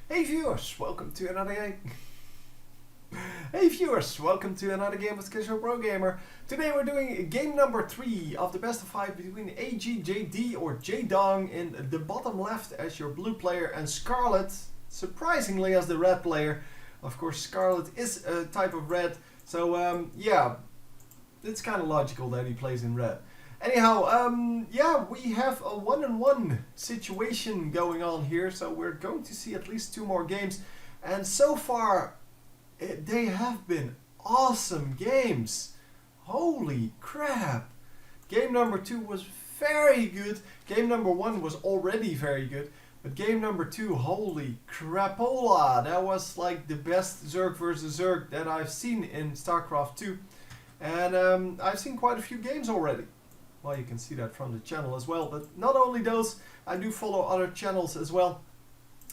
Hey viewers, welcome to another game. Hey viewers, welcome to another game with Casual Pro Gamer. Today we're doing game number 3 of the best of 5 between AGJD or Jaedong in the bottom left as your blue player and Scarlet, surprisingly, as the red player. Of course, Scarlet is a type of red, so yeah, it's kind of logical that he plays in red. Anyhow, yeah, we have a 1-on-1 situation going on here, so we're going to see at least 2 more games. And so far, they have been awesome games. Holy crap! Game number 2 was very good. Game number 1 was already very good. But game number 2, holy crapola! That was like the best Zerg versus Zerg that I've seen in StarCraft 2. And I've seen quite a few games already. Well, you can see that from the channel as well. But not only those, I do follow other channels as well.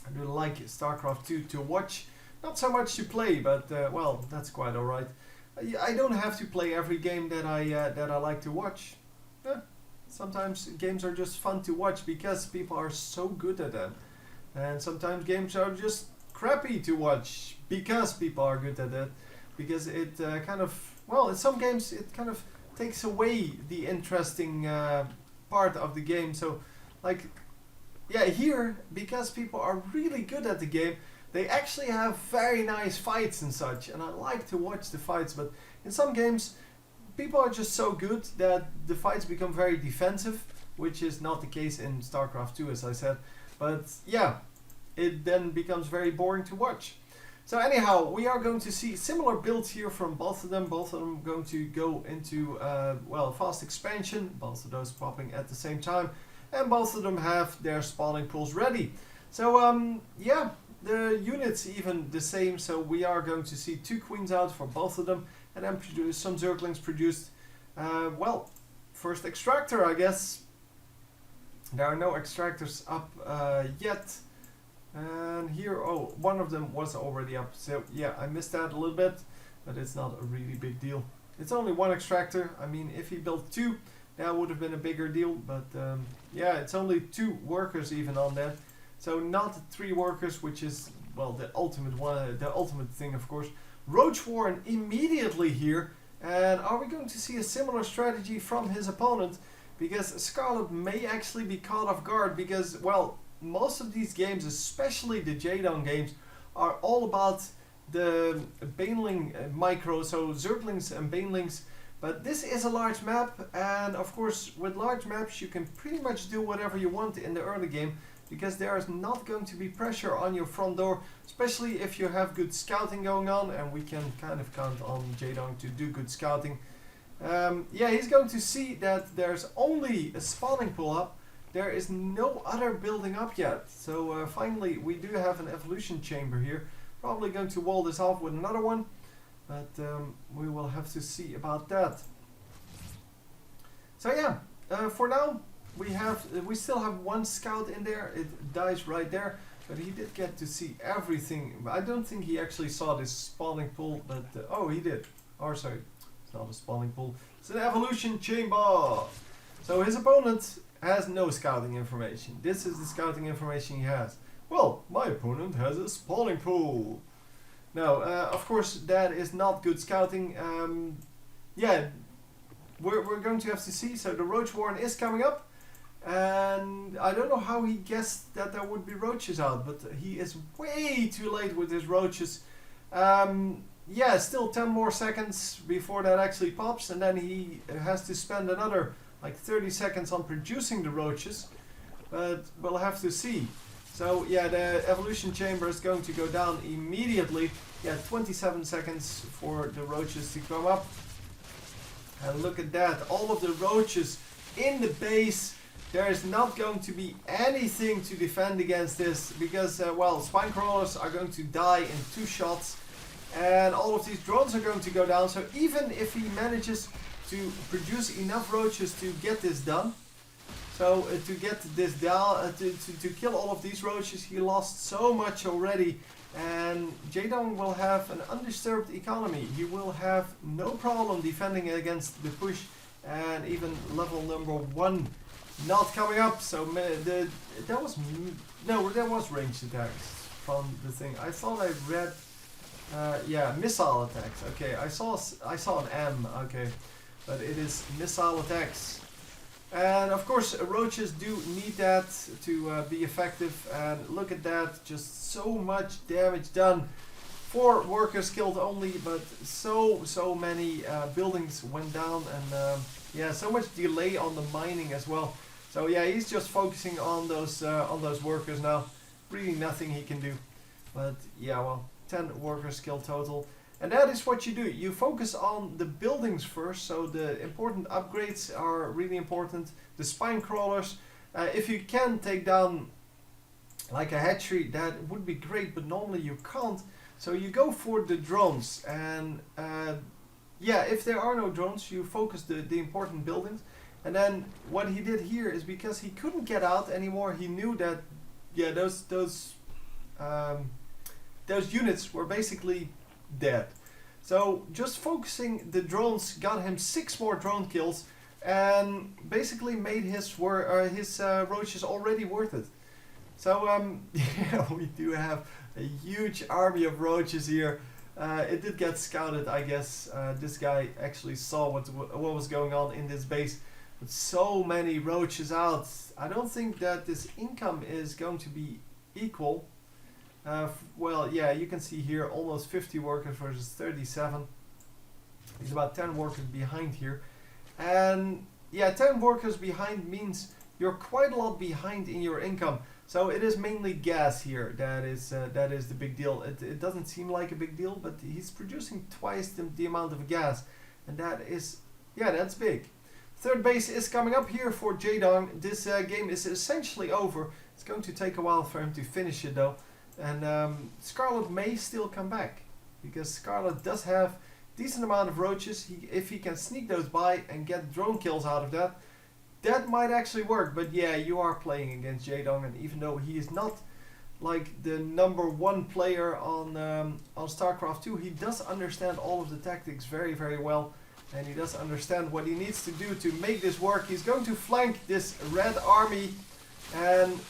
I do like StarCraft 2 to watch. Not so much to play, but well, that's quite alright. I don't have to play every game that I like to watch. Sometimes games are just fun to watch because people are so good at them. And sometimes games are just crappy to watch because people are good at it. Because it kind of, well, in some games it kind of takes away the interesting part of the game. So, like, yeah, here, because people are really good at the game, they actually have very nice fights and such, and I like to watch the fights. But in some games, people are just so good that the fights become very defensive, which is not the case in StarCraft 2, as I said. But yeah, it then becomes very boring to watch. So anyhow, we are going to see similar builds here from both of them. Both of them going to go into, well, fast expansion. Both of those popping at the same time. And both of them have their spawning pools ready. So, yeah, the units even the same. So we are going to see 2 queens out for both of them. And then some Zerglings produced. Well, first extractor, I guess. There are no extractors up yet. And here, oh, one of them was already up, so yeah, I missed that a little bit, but it's not a really big deal. It's only 1 extractor. I mean, if he built 2, that would have been a bigger deal, but yeah, it's only 2 workers even on that, so not 3 workers, which is, well, the ultimate one, the ultimate thing, of course. Roach Warren immediately here, and are we going to see a similar strategy from his opponent? Because Scarlet may actually be caught off guard, because, well, most of these games, especially the Jaedong games, are all about the Baneling micro, so Zerglings and Banelings. But this is a large map, and of course with large maps you can pretty much do whatever you want in the early game, because there is not going to be pressure on your front door, especially if you have good scouting going on, and we can kind of count on Jaedong to do good scouting. Yeah, he's going to see that there's only a spawning pool up. There is no other building up yet, so finally we do have an evolution chamber here. Probably going to wall this off with another one, but we will have to see about that. So yeah, for now we still have 1 scout in there. It dies right there, but he did get to see everything. I don't think he actually saw this spawning pool, but oh, he did. Or sorry, it's not a spawning pool. It's an evolution chamber. So his opponent has no scouting information. This is the scouting information he has. Well, my opponent has a spawning pool. Now, of course, that is not good scouting. Yeah, we're going to have to see. So the Roach Warren is coming up. And I don't know how he guessed that there would be roaches out, but he is way too late with his roaches. Yeah, still 10 more seconds before that actually pops, and then he has to spend another like 30 seconds on producing the roaches, but we'll have to see. So yeah, the evolution chamber is going to go down immediately. Yeah, 27 seconds for the roaches to come up. And look at that, all of the roaches in the base. There is not going to be anything to defend against this, because well, spine crawlers are going to die in 2 shots, and all of these drones are going to go down. So even if he manages to produce enough roaches to get this done, so to get this down, to kill all of these roaches, he lost so much already, and Jaedong will have an undisturbed economy. He will have no problem defending against the push, and even level number 1 not coming up. So there was ranged attacks. from the thing. I thought I read, yeah, missile attacks. Okay, I saw an M. Okay, but it is missile attacks. And of course, roaches do need that to be effective. And look at that, just so much damage done. 4 workers killed only, but so many buildings went down, and yeah, so much delay on the mining as well. So yeah, he's just focusing on those workers now. Really nothing he can do. But yeah, well, 10 workers killed total. And that is what you do. You focus on the buildings first, so the important upgrades are really important. The spine crawlers, if you can take down like a hatchery, that would be great, but normally you can't. So you go for the drones, and yeah, if there are no drones, you focus the important buildings. And then what he did here is, because he couldn't get out anymore, he knew that, yeah, those units were basically dead. So just focusing the drones got him 6 more drone kills, and basically made his roaches already worth it. So yeah, we do have a huge army of roaches here. It did get scouted, I guess. This guy actually saw what was going on in this base. But so many roaches out. I don't think that this income is going to be equal. Well, yeah, you can see here almost 50 workers versus 37. He's about 10 workers behind here. And yeah, 10 workers behind means you're quite a lot behind in your income. So it is mainly gas here that is the big deal. It doesn't seem like a big deal, but he's producing twice the amount of gas. And that is, yeah, that's big. Third base is coming up here for Jaedong. This game is essentially over. It's going to take a while for him to finish it though. And Scarlet may still come back, because Scarlet does have decent amount of roaches. If he can sneak those by and get drone kills out of that, that might actually work. But yeah, you are playing against Jaedong, and even though he is not like the #1 player on StarCraft 2, he does understand all of the tactics very, very well, and he does understand what he needs to do to make this work. He's going to flank this red army and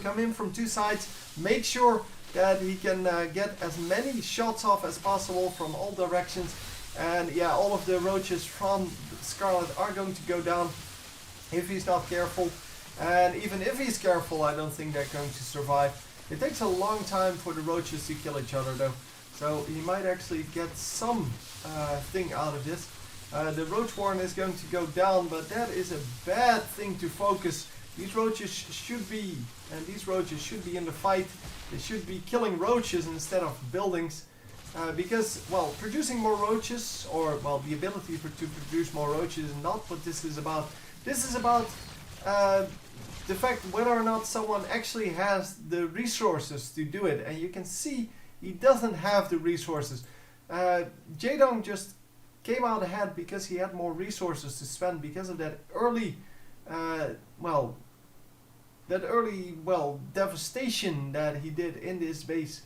come in from 2 sides, make sure that he can get as many shots off as possible from all directions. And yeah, all of the roaches from Scarlet are going to go down if he's not careful. And even if he's careful, I don't think they're going to survive. It takes a long time for the roaches to kill each other though. So he might actually get some thing out of this. The roach warren is going to go down, but that is a bad thing to focus. These roaches should be, and these roaches should be in the fight. They should be killing roaches instead of buildings. Because, well, producing more roaches, or, well, the ability to produce more roaches is not what this is about. This is about the fact whether or not someone actually has the resources to do it. And you can see he doesn't have the resources. Jaedong just came out ahead because he had more resources to spend because of that early, devastation that he did in this base.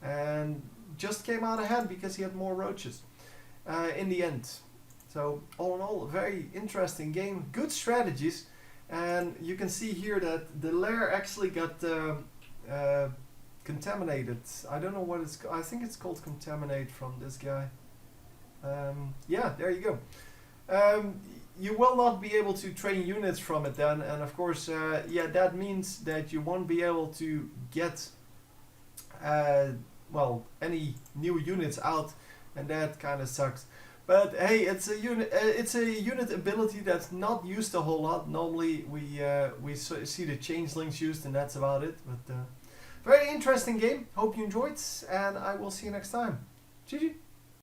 And just came out ahead because he had more roaches in the end. So all in all, a very interesting game, good strategies, and you can see here that the lair actually got contaminated. I don't know what it's I think it's called contaminate from this guy. Yeah, there you go. You will not be able to train units from it then, and of course, yeah, that means that you won't be able to get any new units out, and that kind of sucks. But hey, it's a unit ability that's not used a whole lot. Normally we see the changelings used, and that's about it. But very interesting game. Hope you enjoyed, and I will see you next time. GG.